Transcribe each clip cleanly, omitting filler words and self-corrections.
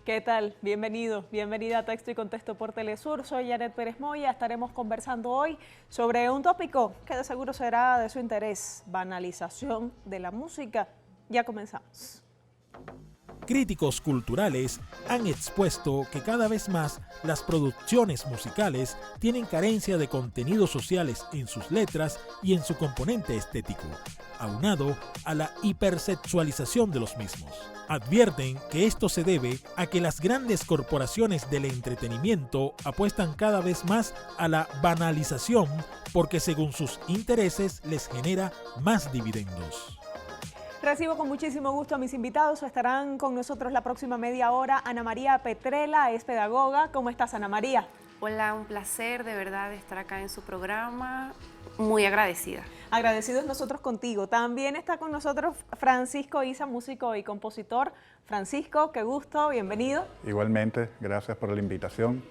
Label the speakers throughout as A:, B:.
A: ¿Qué tal? Bienvenido, bienvenida a Texto y Contexto por Telesur. Soy Janet Pérez Moya. Estaremos conversando hoy sobre un tópico que de seguro será de su interés: banalización de la música. Ya comenzamos.
B: Críticos culturales han expuesto que cada vez más las producciones musicales tienen carencia de contenidos sociales en sus letras y en su componente estético, aunado a la hipersexualización de los mismos. Advierten que esto se debe a que las grandes corporaciones del entretenimiento apuestan cada vez más a la banalización porque según sus intereses les genera más dividendos.
A: Recibo con muchísimo gusto a mis invitados. Estarán con nosotros la próxima media hora. Ana María Petrella es pedagoga. ¿Cómo estás, Ana María?
C: Hola, un placer de verdad estar acá en su programa. Muy agradecida.
A: Agradecidos nosotros contigo. También está con nosotros Francisco Isa, músico y compositor. Francisco, qué gusto, bienvenido.
D: Igualmente, gracias por la invitación.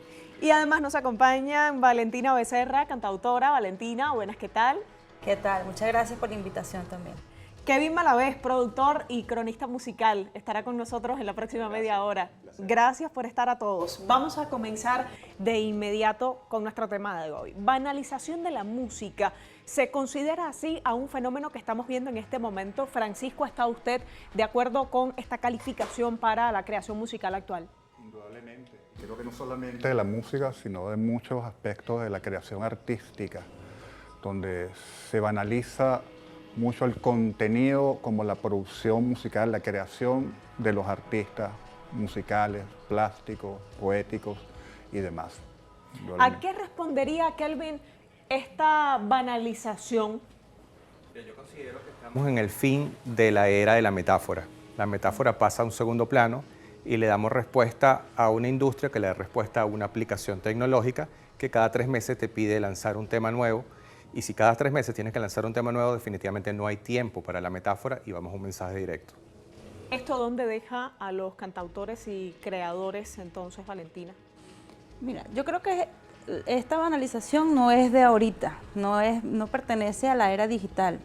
A: Y además nos acompaña Valentina Becerra, cantautora. Valentina, buenas, ¿qué tal?
E: ¿Qué tal? Muchas gracias por la invitación también.
A: Kevin Malavés, productor y cronista musical, estará con nosotros en la próxima media hora. Gracias por estar a todos. Vamos a comenzar de inmediato con nuestro tema de hoy. Banalización de la música. ¿Se considera así a un fenómeno que estamos viendo en este momento? Francisco, ¿está usted de acuerdo con esta calificación para la creación musical actual?
D: Indudablemente. Creo que no solamente de la música, sino de muchos aspectos de la creación artística, donde se banaliza mucho el contenido como la producción musical, la creación de los artistas musicales, plásticos, poéticos y demás.
A: ¿A qué respondería, Kelvin, esta banalización?
F: Yo considero que estamos en el fin de la era de la metáfora. La metáfora pasa a un segundo plano y le damos respuesta a una industria que le da respuesta a una aplicación tecnológica que cada 3 meses te pide lanzar un tema nuevo. Y si cada 3 meses tienes que lanzar un tema nuevo, definitivamente no hay tiempo para la metáfora y vamos a un mensaje directo.
A: ¿Esto dónde deja a los cantautores y creadores entonces, Valentina?
E: Mira, yo creo que esta banalización no es de ahorita, no pertenece a la era digital.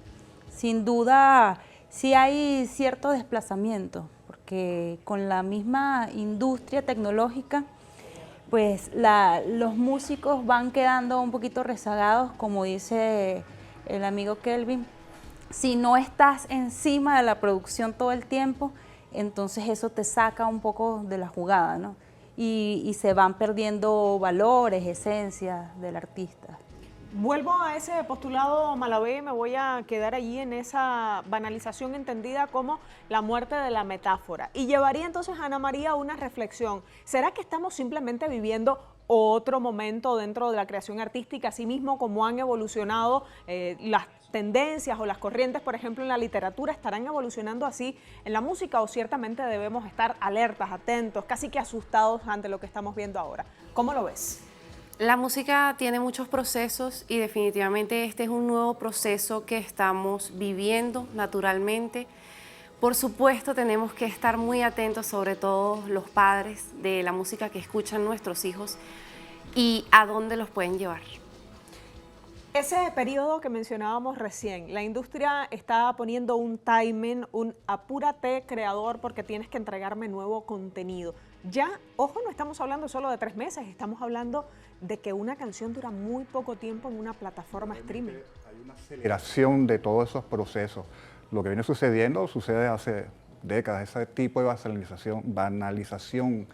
E: Sin duda, sí hay cierto desplazamiento, porque con la misma industria tecnológica, pues los músicos van quedando un poquito rezagados, como dice el amigo Kelvin. Si no estás encima de la producción todo el tiempo, entonces eso te saca un poco de la jugada, ¿no? Y se van perdiendo valores, esencias del artista.
A: Vuelvo a ese postulado Malavé, me voy a quedar allí en esa banalización entendida como la muerte de la metáfora. Y llevaría entonces a Ana María una reflexión. ¿Será que estamos simplemente viviendo otro momento dentro de la creación artística, así mismo como han evolucionado las tendencias o las corrientes, por ejemplo, en la literatura, estarán evolucionando así en la música, o ciertamente debemos estar alertas, atentos, casi que asustados ante lo que estamos viendo ahora? ¿Cómo lo ves?
C: La música tiene muchos procesos y definitivamente este es un nuevo proceso que estamos viviendo naturalmente. Por supuesto, tenemos que estar muy atentos, sobre todo los padres, de la música que escuchan nuestros hijos y a dónde los pueden llevar.
A: Ese periodo que mencionábamos recién, la industria está poniendo un timing, un apúrate creador porque tienes que entregarme nuevo contenido. Ya, ojo, no estamos hablando solo de 3 meses, estamos hablando de que una canción dura muy poco tiempo en una plataforma streaming.
D: Hay una aceleración de todos esos procesos. Lo que viene sucediendo sucede hace décadas, ese tipo de banalización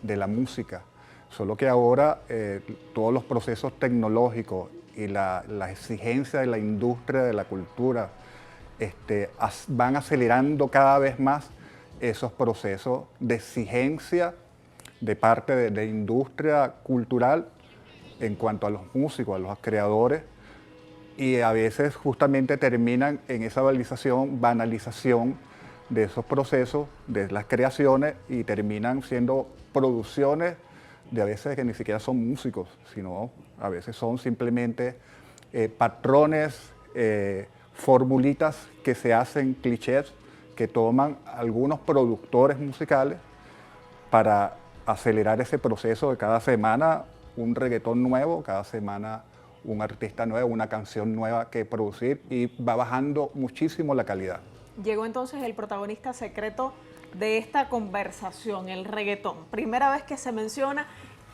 D: de la música. Solo que ahora todos los procesos tecnológicos y la exigencia de la industria de la cultura van acelerando cada vez más esos procesos de exigencia de parte de la industria cultural en cuanto a los músicos, a los creadores, y a veces justamente terminan en esa banalización de esos procesos, de las creaciones, y terminan siendo producciones de a veces que ni siquiera son músicos, sino a veces son simplemente patrones, formulitas que se hacen, clichés que toman algunos productores musicales para acelerar ese proceso de cada semana un reggaetón nuevo, cada semana un artista nuevo, una canción nueva que producir, y va bajando muchísimo la calidad.
A: Llegó entonces el protagonista secreto de esta conversación, el reggaetón. Primera vez que se menciona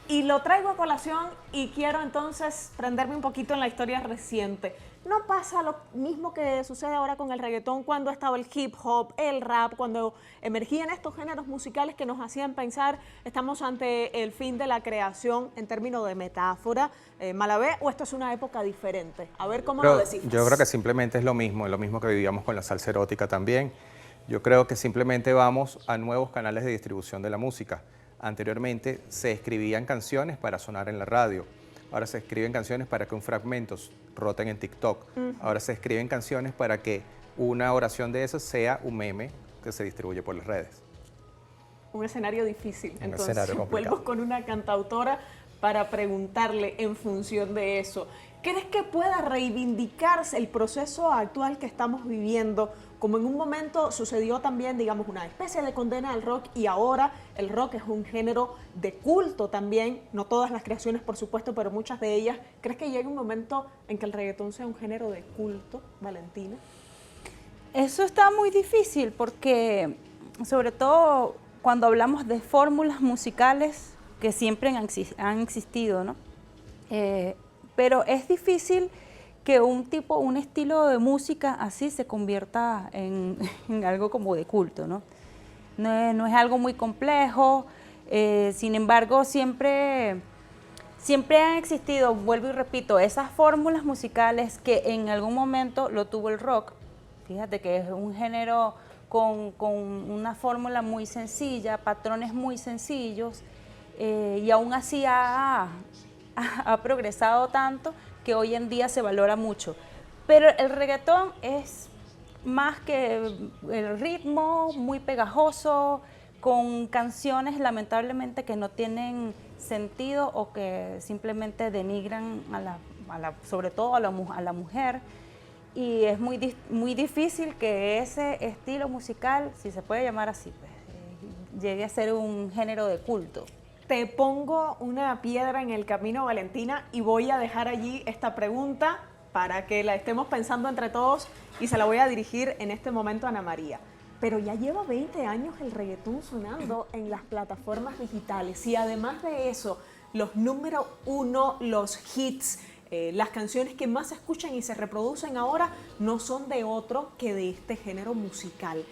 A: y lo traigo a colación y quiero entonces prenderme un poquito en la historia reciente. ¿No pasa lo mismo que sucede ahora con el reggaetón cuando estaba el hip hop, el rap, cuando emergían estos géneros musicales que nos hacían pensar estamos ante el fin de la creación en términos de metáfora, Malabé, o esto es una época diferente? A ver cómo lo descifras.
F: Yo creo que simplemente es lo mismo que vivíamos con la salsa erótica también. Yo creo que simplemente vamos a nuevos canales de distribución de la música. Anteriormente se escribían canciones para sonar en la radio. Ahora se escriben canciones para que un fragmento roten en TikTok. Ahora se escriben canciones para que una oración de esas sea un meme que se distribuye por las redes.
A: Un escenario difícil.
F: Un
A: Entonces,
F: escenario complicado.
A: vuelvo con una cantautora para preguntarle en función de eso. ¿Crees que pueda reivindicarse el proceso actual que estamos viviendo? Como en un momento sucedió también, digamos, una especie de condena al rock y ahora el rock es un género de culto también, no todas las creaciones por supuesto, pero muchas de ellas. ¿Crees que llegue un momento en que el reggaetón sea un género de culto, Valentina?
E: Eso está muy difícil porque, sobre todo cuando hablamos de fórmulas musicales que siempre han existido, ¿no? Pero es difícil que un estilo de música así se convierta en algo como de culto, ¿no? No es algo muy complejo, sin embargo siempre han existido, vuelvo y repito, esas fórmulas musicales que en algún momento lo tuvo el rock. Fíjate que es un género con una fórmula muy sencilla, patrones muy sencillos, y aún así ha progresado tanto que hoy en día se valora mucho. Pero el reggaetón es más que el ritmo, muy pegajoso, con canciones lamentablemente que no tienen sentido o que simplemente denigran sobre todo a la mujer. Y es muy difícil que ese estilo musical, si se puede llamar así, pues, llegue a ser un género de culto.
A: Te pongo una piedra en el camino, Valentina, y voy a dejar allí esta pregunta para que la estemos pensando entre todos y se la voy a dirigir en este momento a Ana María. Pero ya lleva 20 años el reggaetón sonando en las plataformas digitales y además de eso, los número uno, los hits, las canciones que más se escuchan y se reproducen ahora no son de otro que de este género musical.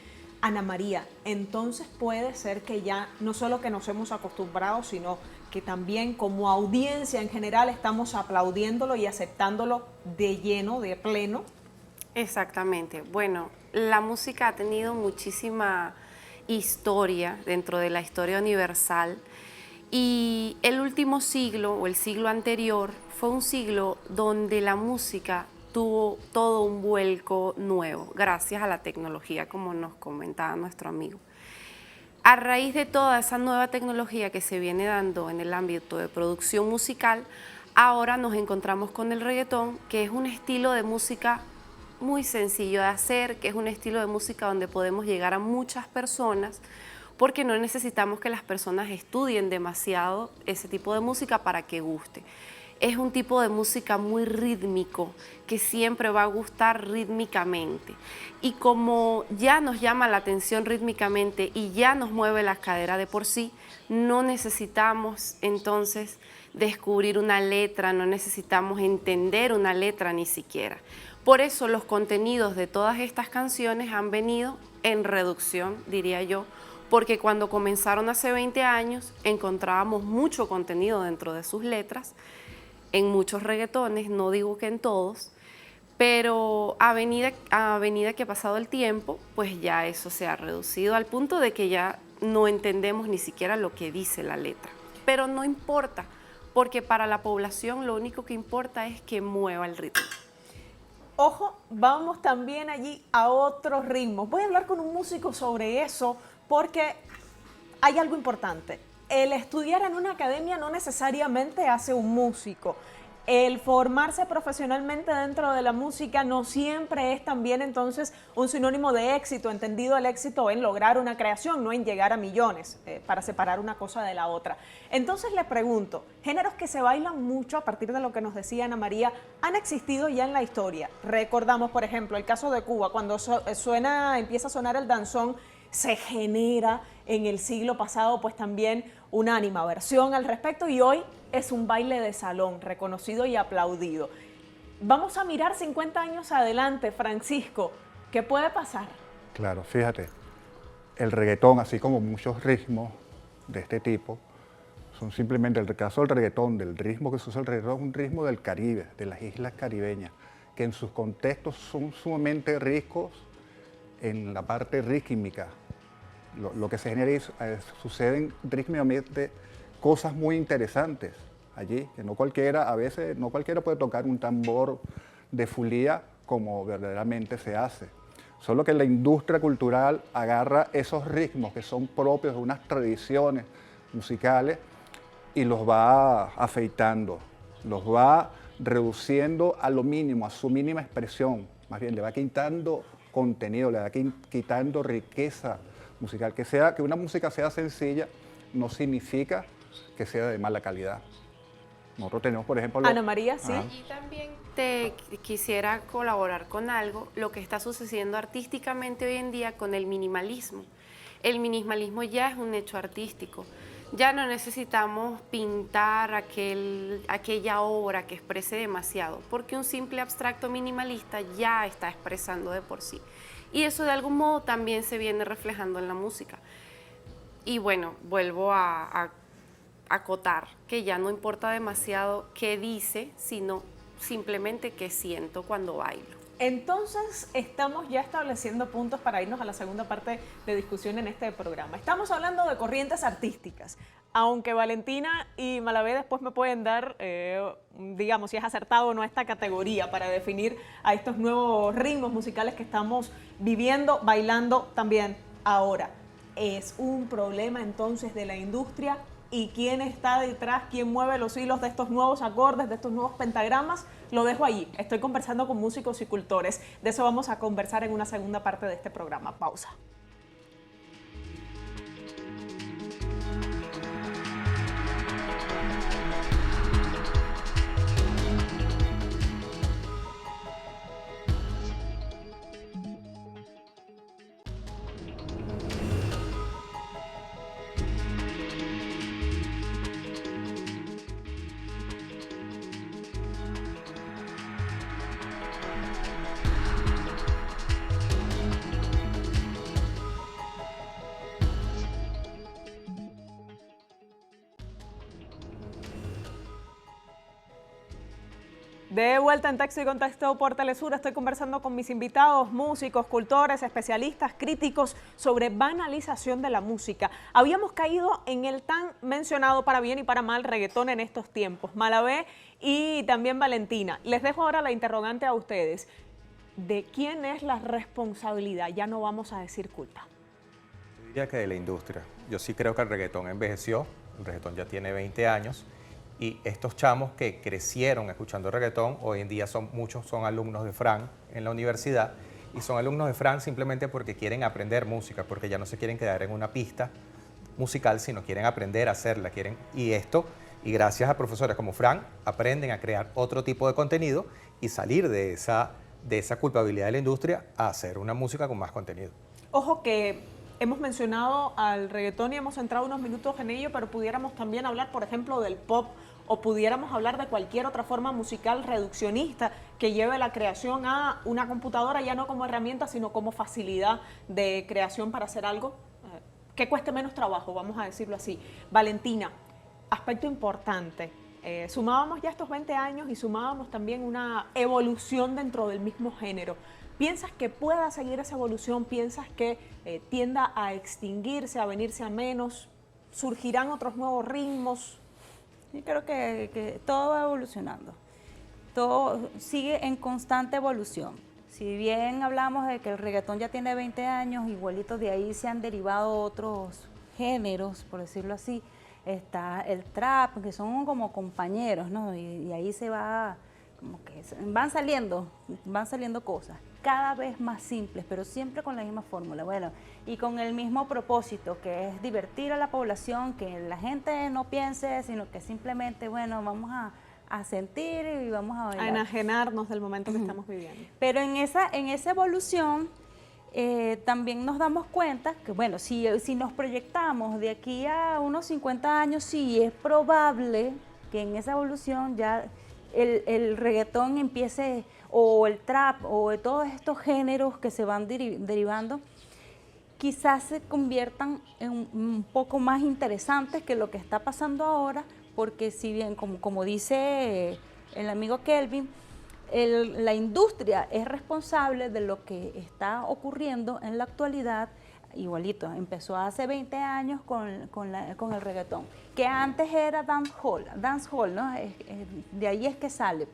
A: Ana María, entonces puede ser que ya no solo que nos hemos acostumbrado, sino que también como audiencia en general estamos aplaudiéndolo y aceptándolo de lleno, de pleno.
C: Exactamente. Bueno, la música ha tenido muchísima historia dentro de la historia universal y el último siglo o el siglo anterior fue un siglo donde la música tuvo todo un vuelco nuevo, gracias a la tecnología, como nos comentaba nuestro amigo. A raíz de toda esa nueva tecnología que se viene dando en el ámbito de producción musical, ahora nos encontramos con el reggaetón, que es un estilo de música muy sencillo de hacer, que es un estilo de música donde podemos llegar a muchas personas, porque no necesitamos que las personas estudien demasiado ese tipo de música para que guste. Es un tipo de música muy rítmico, que siempre va a gustar rítmicamente. Y como ya nos llama la atención rítmicamente y ya nos mueve la cadera de por sí, no necesitamos entonces descubrir una letra, no necesitamos entender una letra ni siquiera. Por eso los contenidos de todas estas canciones han venido en reducción, diría yo, porque cuando comenzaron hace 20 años encontrábamos mucho contenido dentro de sus letras, en muchos reggaetones, no digo que en todos, pero a medida que ha pasado el tiempo, pues ya eso se ha reducido al punto de que ya no entendemos ni siquiera lo que dice la letra. Pero no importa, porque para la población lo único que importa es que mueva el ritmo.
A: Ojo, vamos también allí a otros ritmos. Voy a hablar con un músico sobre eso porque hay algo importante. El estudiar en una academia no necesariamente hace un músico. El formarse profesionalmente dentro de la música no siempre es también entonces un sinónimo de éxito, entendido el éxito en lograr una creación, no en llegar a millones, para separar una cosa de la otra. Entonces le pregunto, géneros que se bailan mucho a partir de lo que nos decía Ana María, ¿han existido ya en la historia? Recordamos, por ejemplo, el caso de Cuba, cuando empieza a sonar el danzón, se genera en el siglo pasado pues también una animaversión al respecto y hoy es un baile de salón reconocido y aplaudido. Vamos a mirar 50 años adelante, Francisco, ¿qué puede pasar?
D: Claro, fíjate, el reggaetón, así como muchos ritmos de este tipo, son simplemente, el caso del reggaetón, del ritmo que se usa el reggaetón, es un ritmo del Caribe, de las islas caribeñas, que en sus contextos son sumamente ricos en la parte rítmica. Lo que se genera suceden rítmicamente cosas muy interesantes allí, que no cualquiera, a veces no cualquiera puede tocar un tambor de fulía como verdaderamente se hace. Solo que la industria cultural agarra esos ritmos que son propios de unas tradiciones musicales y los va afeitando, los va reduciendo a lo mínimo, a su mínima expresión. Más bien, le va quitando contenido, le va quitando riqueza musical. Que una música sea sencilla no significa que sea de mala calidad. Nosotros tenemos, por ejemplo...
A: Ana María, sí.
C: Y también te quisiera colaborar con algo, lo que está sucediendo artísticamente hoy en día con el minimalismo. El minimalismo ya es un hecho artístico. Ya no necesitamos pintar aquella obra que exprese demasiado, porque un simple abstracto minimalista ya está expresando de por sí. Y eso de algún modo también se viene reflejando en la música. Y bueno, vuelvo a acotar que ya no importa demasiado qué dice, sino simplemente qué siento cuando bailo.
A: Entonces, estamos ya estableciendo puntos para irnos a la segunda parte de discusión en este programa. Estamos hablando de corrientes artísticas, aunque Valentina y Malavé después me pueden dar, digamos, si es acertado o no esta categoría para definir a estos nuevos ritmos musicales que estamos viviendo, bailando también ahora. ¿Es un problema entonces de la industria? ¿Y quién está detrás, quién mueve los hilos de estos nuevos acordes, de estos nuevos pentagramas? Lo dejo allí. Estoy conversando con músicos y cultores. De eso vamos a conversar en una segunda parte de este programa. Pausa. De vuelta en Texto y Contexto por Telesur, estoy conversando con mis invitados, músicos, cultores, especialistas, críticos sobre banalización de la música. Habíamos caído en el tan mencionado para bien y para mal reggaetón en estos tiempos. Malavé y también Valentina. Les dejo ahora la interrogante a ustedes. ¿De quién es la responsabilidad? Ya no vamos a decir culpa.
F: Yo diría que de la industria. Yo sí creo que el reggaetón envejeció, el reggaetón ya tiene 20 años. Y estos chamos que crecieron escuchando reggaetón, hoy en día muchos son alumnos de Fran en la universidad, y son alumnos de Fran simplemente porque quieren aprender música, porque ya no se quieren quedar en una pista musical, sino quieren aprender a hacerla. Y gracias a profesores como Fran, aprenden a crear otro tipo de contenido y salir de esa culpabilidad de la industria a hacer una música con más contenido.
A: Ojo que hemos mencionado al reggaetón y hemos entrado unos minutos en ello, pero pudiéramos también hablar, por ejemplo, del pop, o pudiéramos hablar de cualquier otra forma musical reduccionista que lleve la creación a una computadora, ya no como herramienta, sino como facilidad de creación para hacer algo que cueste menos trabajo, vamos a decirlo así. Valentina, aspecto importante. Sumábamos ya estos 20 años y sumábamos también una evolución dentro del mismo género. ¿Piensas que pueda seguir esa evolución? ¿Piensas que tienda a extinguirse, a venirse a menos? ¿Surgirán otros nuevos ritmos?
E: Yo creo que todo va evolucionando, todo sigue en constante evolución. Si bien hablamos de que el reggaetón ya tiene 20 años, igualitos de ahí se han derivado otros géneros, por decirlo así. Está el trap, que son como compañeros, ¿no? Y ahí se va, como que van saliendo cosas, cada vez más simples, pero siempre con la misma fórmula, bueno, y con el mismo propósito, que es divertir a la población, que la gente no piense, sino que simplemente, bueno, vamos a sentir y vamos a bailar.
A: A enajenarnos del momento que estamos viviendo.
E: Pero en esa evolución también nos damos cuenta que, bueno, si nos proyectamos de aquí a unos 50 años, sí es probable que en esa evolución ya el reggaetón empiece, o el trap, o todos estos géneros que se van derivando, quizás se conviertan en un poco más interesantes que lo que está pasando ahora, porque si bien, como dice el amigo Kelvin, la industria es responsable de lo que está ocurriendo en la actualidad. Igualito, empezó hace 20 años con el reggaetón, que antes era dancehall, ¿no? De ahí es que sale.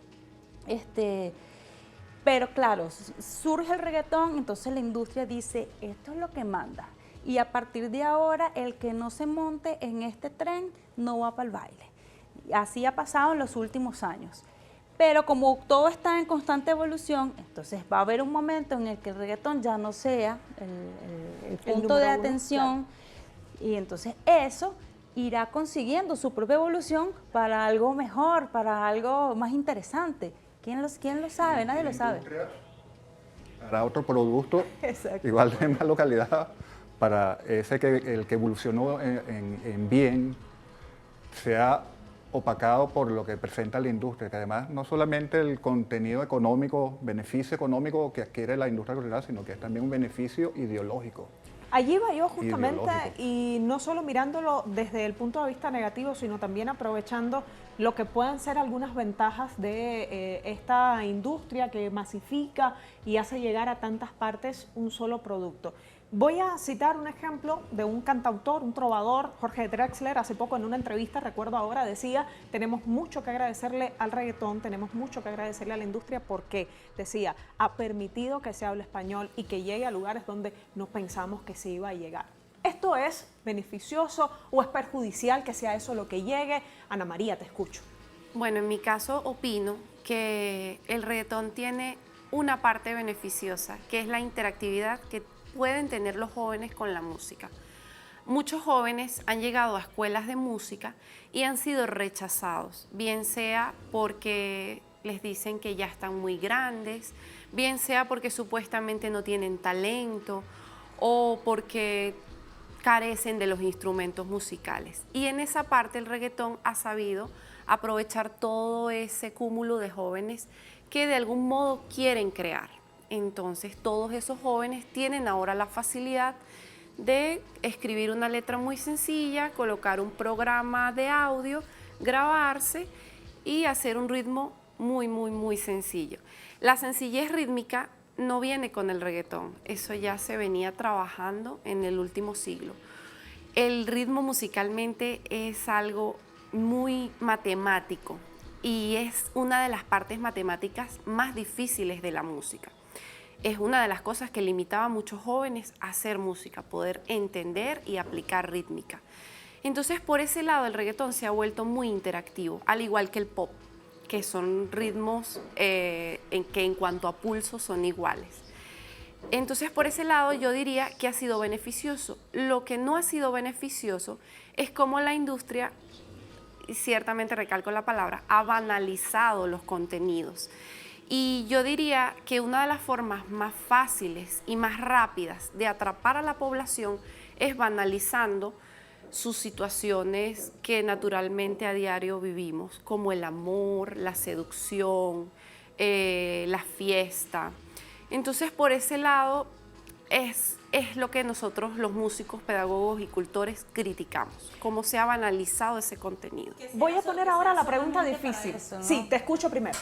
E: Pero claro, surge el reggaetón, entonces la industria dice, esto es lo que manda. Y a partir de ahora, el que no se monte en este tren no va para el baile. Así ha pasado en los últimos años. Pero como todo está en constante evolución, entonces va a haber un momento en el que el reggaetón ya no sea el punto de atención, claro. Y entonces eso irá consiguiendo su propia evolución para algo mejor, para algo más interesante. ¿Quién lo sabe? Nadie lo sabe.
D: Hará otro producto igual de mala calidad para el que evolucionó en bien sea opacado por lo que presenta la industria, que además no solamente el contenido económico, beneficio económico que adquiere la industria cultural, sino que es también un beneficio ideológico.
A: Allí va yo justamente, y no solo mirándolo desde el punto de vista negativo, sino también aprovechando lo que pueden ser algunas ventajas de esta industria que masifica y hace llegar a tantas partes un solo producto. Voy a citar un ejemplo de un cantautor, un trovador, Jorge Drexler, hace poco en una entrevista, recuerdo ahora, decía, tenemos mucho que agradecerle al reggaetón, tenemos mucho que agradecerle a la industria porque, decía, ha permitido que se hable español y que llegue a lugares donde no pensamos que se iba a llegar. ¿Esto es beneficioso o es perjudicial que sea eso lo que llegue? Ana María, te escucho.
C: Bueno, en mi caso opino que el reggaetón tiene una parte beneficiosa, que es la interactividad que pueden tener los jóvenes con la música. Muchos jóvenes han llegado a escuelas de música y han sido rechazados, bien sea porque les dicen que ya están muy grandes, bien sea porque supuestamente no tienen talento o porque carecen de los instrumentos musicales. Y en esa parte el reggaetón ha sabido aprovechar todo ese cúmulo de jóvenes que de algún modo quieren crear. Entonces todos esos jóvenes tienen ahora la facilidad de escribir una letra muy sencilla, colocar un programa de audio, grabarse y hacer un ritmo muy sencillo. La sencillez rítmica no viene con el reggaetón, eso ya se venía trabajando en el último siglo. El ritmo musicalmente es algo muy matemático y es una de las partes matemáticas más difíciles de la música. Es una de las cosas que limitaba a muchos jóvenes a hacer música, poder entender y aplicar rítmica. Entonces, por ese lado, el reggaetón se ha vuelto muy interactivo, al igual que el pop, que son ritmos que en cuanto a pulso son iguales. Entonces, por ese lado, yo diría que ha sido beneficioso. Lo que no ha sido beneficioso es cómo la industria, y ciertamente recalco la palabra, ha banalizado los contenidos. Y yo diría que una de las formas más fáciles y más rápidas de atrapar a la población es banalizando sus situaciones que naturalmente a diario vivimos, como el amor, la seducción, la fiesta. Entonces, por ese lado, es lo que nosotros, los músicos, pedagogos y cultores, criticamos, cómo se ha banalizado ese contenido.
A: Voy a poner ahora la pregunta difícil.
E: Eso, ¿no?
A: Sí, te escucho primero.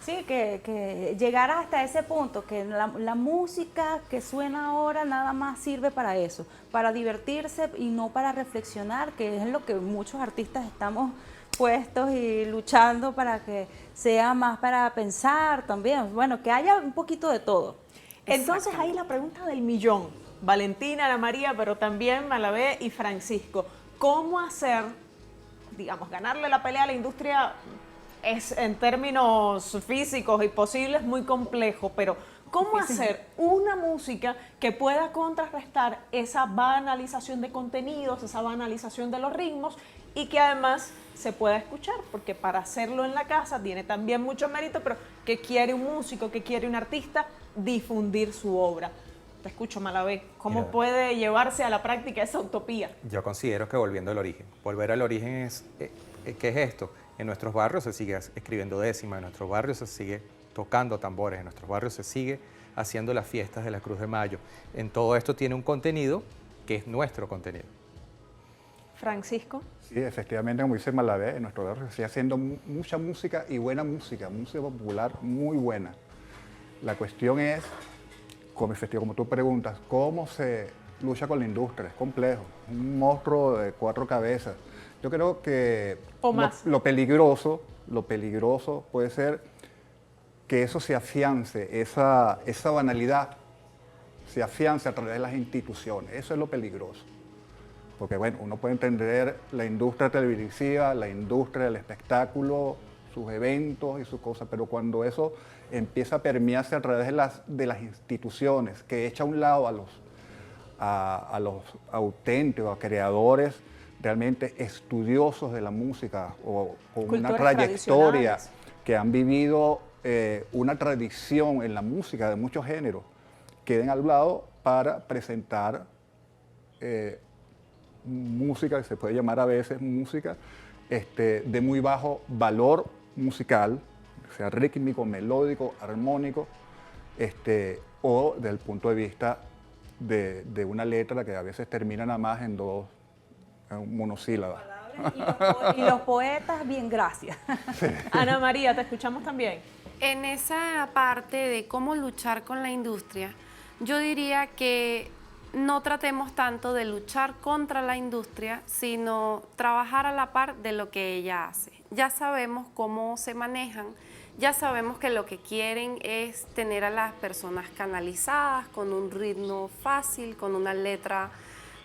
E: Sí, que llegar hasta ese punto, que la música que suena ahora nada más sirve para eso, para divertirse y no para reflexionar, que es en lo que muchos artistas estamos puestos y luchando para que sea más para pensar también, bueno, que haya un poquito de todo.
A: Entonces ahí la pregunta del millón, Valentina, Ana María, pero también Malabé y Francisco, ¿cómo hacer, digamos, ganarle la pelea a la industria? Es en términos físicos y posibles muy complejo, pero ¿cómo hacer una música que pueda contrarrestar esa banalización de contenidos, esa banalización de los ritmos y que además se pueda escuchar? Porque para hacerlo en la casa tiene también mucho mérito, pero ¿qué quiere un músico, qué quiere un artista? Difundir su obra. te escucho, Malavé. ¿Cómo
F: Mira.
A: puede llevarse a la práctica esa utopía?
F: Yo considero que volviendo al origen. Volver al origen es, ¿qué es esto? En nuestros barrios se sigue escribiendo décimas, en nuestros barrios se sigue tocando tambores, en nuestros barrios se sigue haciendo las fiestas de la Cruz de Mayo. En todo esto tiene un contenido que es nuestro contenido.
A: Francisco.
D: Sí, efectivamente, como dice Malavé, en nuestro barrio se sigue haciendo mucha música y buena música popular muy buena. La cuestión es, como tú preguntas, ¿cómo se lucha con la industria? Es complejo, un monstruo de 4 cabezas. Yo creo que
A: O más.
D: lo peligroso puede ser que eso se afiance, esa banalidad se afiance a través de las instituciones. Eso es lo peligroso. Porque bueno, uno puede entender la industria televisiva, la industria del espectáculo, sus eventos y sus cosas, pero cuando eso empieza a permearse a través de las instituciones, que echa a un lado a los auténticos, a creadores realmente estudiosos de la música o con una
A: Culturas
D: trayectoria,
A: tradicionales.
D: que han vivido una tradición en la música de muchos géneros, queden al lado para presentar música, que se puede llamar a veces música, de muy bajo valor musical, sea rítmico, melódico, armónico, o del punto de vista de una letra que a veces termina nada más en monosílabas.
E: Y los poetas, bien, gracias.
A: Ana María, te escuchamos también.
C: En esa parte de cómo luchar con la industria, yo diría que no tratemos tanto de luchar contra la industria, sino trabajar a la par de lo que ella hace. Ya sabemos cómo se manejan, ya sabemos que lo que quieren es tener a las personas canalizadas con un ritmo fácil, con una letra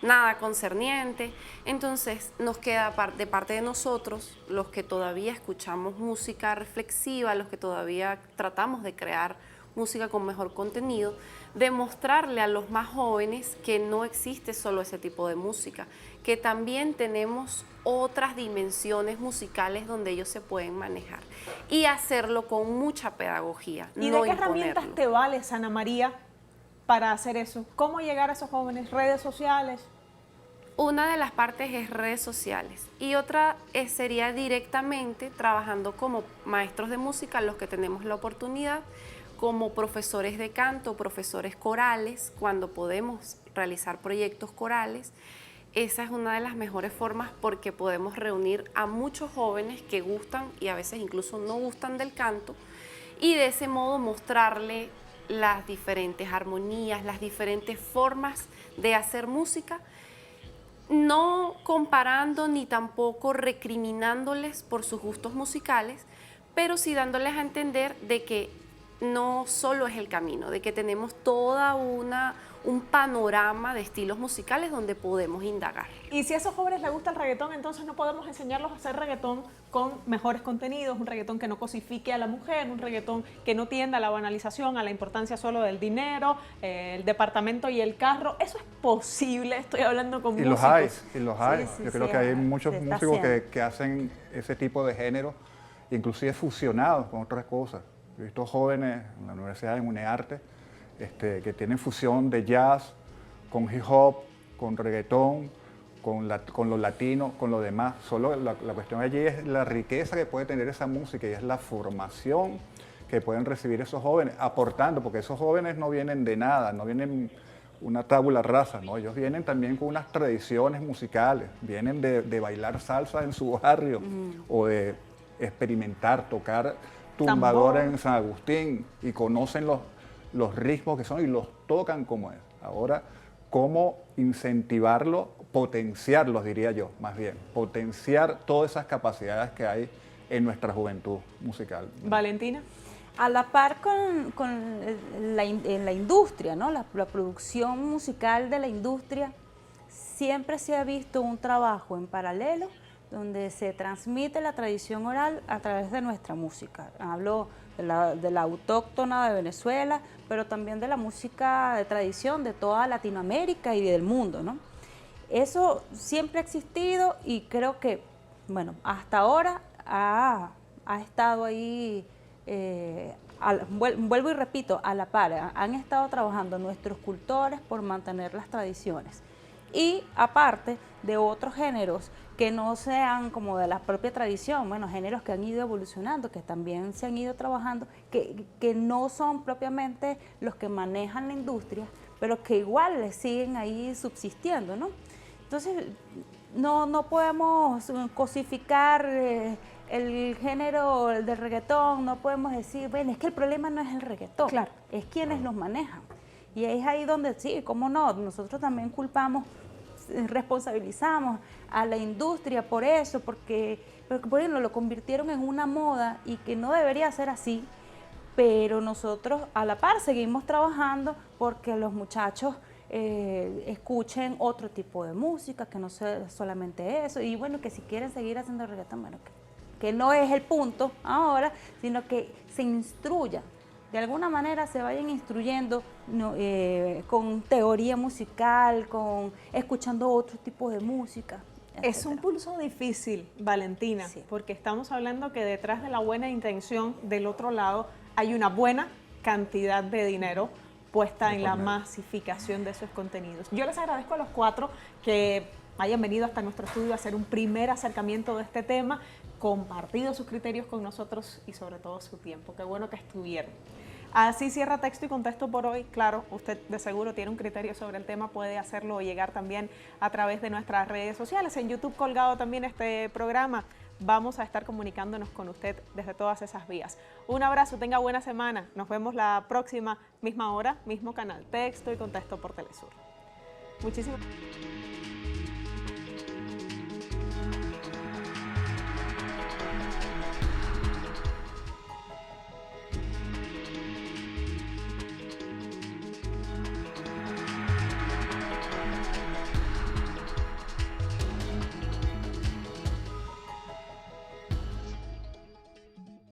C: nada concerniente. Entonces nos queda de parte de nosotros, los que todavía escuchamos música reflexiva, los que todavía tratamos de crear música con mejor contenido, demostrarle a los más jóvenes que no existe solo ese tipo de música, que también tenemos otras dimensiones musicales donde ellos se pueden manejar y hacerlo con mucha pedagogía.
A: ¿Y
C: no
A: de qué herramientas
C: imponerlo.
A: te vales, Ana María, para hacer eso? ¿Cómo llegar a esos jóvenes? ¿Redes sociales?
C: Una de las partes es redes sociales y otra sería directamente trabajando como maestros de música, los que tenemos la oportunidad, como profesores de canto, profesores corales, cuando podemos realizar proyectos corales. Esa es una de las mejores formas porque podemos reunir a muchos jóvenes que gustan y a veces incluso no gustan del canto y de ese modo mostrarle las diferentes armonías, las diferentes formas de hacer música, no comparando ni tampoco recriminándoles por sus gustos musicales, pero sí dándoles a entender de que no solo es el camino, de que tenemos toda un panorama de estilos musicales donde podemos indagar.
A: Y si a esos jóvenes les gusta el reggaetón, entonces no podemos enseñarlos a hacer reggaetón con mejores contenidos, un reggaetón que no cosifique a la mujer, un reggaetón que no tienda a la banalización, a la importancia solo del dinero, el departamento y el carro. Eso es posible, estoy hablando con
D: Y
A: músicos.
D: los hay.
E: Sí,
D: Yo creo
E: sí,
D: que hay muchos
E: se está
D: músicos
E: haciendo.
D: que hacen ese tipo de género, inclusive fusionados con otras cosas. He visto jóvenes en la Universidad de UNEARTE que tienen fusión de jazz con hip hop, con reggaetón, con lo latino, con lo demás. Solo la cuestión allí es la riqueza que puede tener esa música y es la formación que pueden recibir esos jóvenes, aportando, porque esos jóvenes no vienen de nada, no vienen una tabula rasa, ¿no? Ellos vienen también con unas tradiciones musicales, vienen de bailar salsa en su barrio o de experimentar, tocar tumbadora
A: Tambor.
D: en San Agustín y conocen los ritmos que son y los tocan como es. Ahora, ¿cómo incentivarlo? Potenciarlos, diría yo, más bien. Potenciar todas esas capacidades que hay en nuestra juventud musical.
A: Valentina.
E: A la par con la industria, ¿no? La producción musical de la industria, siempre se ha visto un trabajo en paralelo donde se transmite la tradición oral a través de nuestra música. Hablo de la autóctona de Venezuela, pero también de la música de tradición de toda Latinoamérica y del mundo, ¿no? Eso siempre ha existido y creo que, bueno, hasta ahora ha estado ahí vuelvo y repito, a la par, han estado trabajando nuestros cultores por mantener las tradiciones. Y aparte de otros géneros que no sean como de la propia tradición, bueno, géneros que han ido evolucionando, que también se han ido trabajando, que no son propiamente los que manejan la industria, pero que igual les siguen ahí subsistiendo, ¿no? Entonces, no podemos cosificar el género del reggaetón, no podemos decir, bueno, es que el problema no es el reggaetón,
A: claro,
E: es quienes los manejan. Y es ahí donde sí, cómo no, nosotros también culpamos, responsabilizamos a la industria por eso, porque por ejemplo lo convirtieron en una moda y que no debería ser así, pero nosotros a la par seguimos trabajando porque los muchachos escuchen otro tipo de música, que no sea solamente eso, y bueno, que si quieren seguir haciendo reggaetón, bueno, que no es el punto ahora, sino que se instruyan. De alguna manera se vayan instruyendo con teoría musical, escuchando otro tipo de música.
A: Es
E: etcétera.
A: un pulso difícil, Valentina,
E: Sí.
A: porque estamos hablando que detrás de la buena intención del otro lado hay una buena cantidad de dinero puesta en la masificación de esos contenidos. Yo les agradezco a los 4 que hayan venido hasta nuestro estudio a hacer un primer acercamiento de este tema, compartido sus criterios con nosotros y sobre todo su tiempo. Qué bueno que estuvieron. Así cierra Texto y Contexto por hoy. Claro, usted de seguro tiene un criterio sobre el tema, puede hacerlo llegar también a través de nuestras redes sociales. En YouTube colgado también este programa. Vamos a estar comunicándonos con usted desde todas esas vías. Un abrazo, tenga buena semana. Nos vemos la próxima, misma hora, mismo canal. Texto y Contexto por Telesur. Muchísimas gracias.